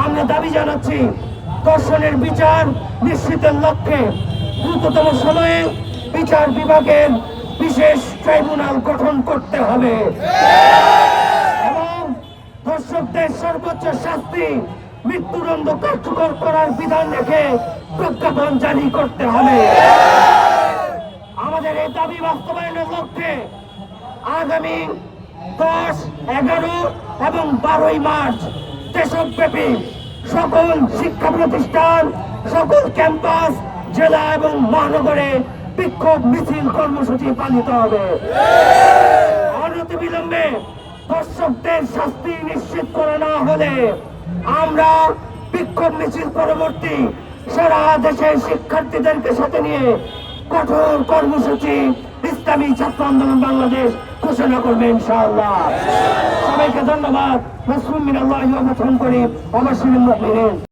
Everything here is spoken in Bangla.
আমরা দাবি জানাচ্ছি ধর্ষণের বিচার নিশ্চিতের লক্ষ্যে দ্রুততম সময়ে বিচার বিভাগের বিশেষ ট্রাইব্যুনাল গঠন করতে হবে এবং ধর্ষকদের সর্বোচ্চ শাস্তি মৃত্যুদণ্ড কার্যকর করার বিধান রেখে প্রজ্ঞাপন জারি করতে হবে। আমাদের এই দাবি বাস্তবায়নের লক্ষ্যে আগামী 10, 11 এবং 12 মার্চ দেশব্যাপী সকল শিক্ষা প্রতিষ্ঠান, সকল ক্যাম্পাস, জেলা এবং মহানগরে বিক্ষোভ মিছিল কর্মসূচি পালিত হবে। অনতিবিলম্বে ধর্ষকদের শাস্তি নিশ্চিত করে না হলে আমরা বিক্ষোভ মিছিল পরবর্তী সারা দেশের শিক্ষার্থীদেরকে সাথে নিয়ে কঠোর কর্মসূচি ইসলামী ছাত্র আন্দোলন বাংলাদেশ ঘোষণা করবে ইনশাআল্লাহ। সবাইকে ধন্যবাদ। নাসরুম মিনাল্লাহি ওয়া ফাতহুন করিম ওয়া বাশশিরিল মুমিনিন।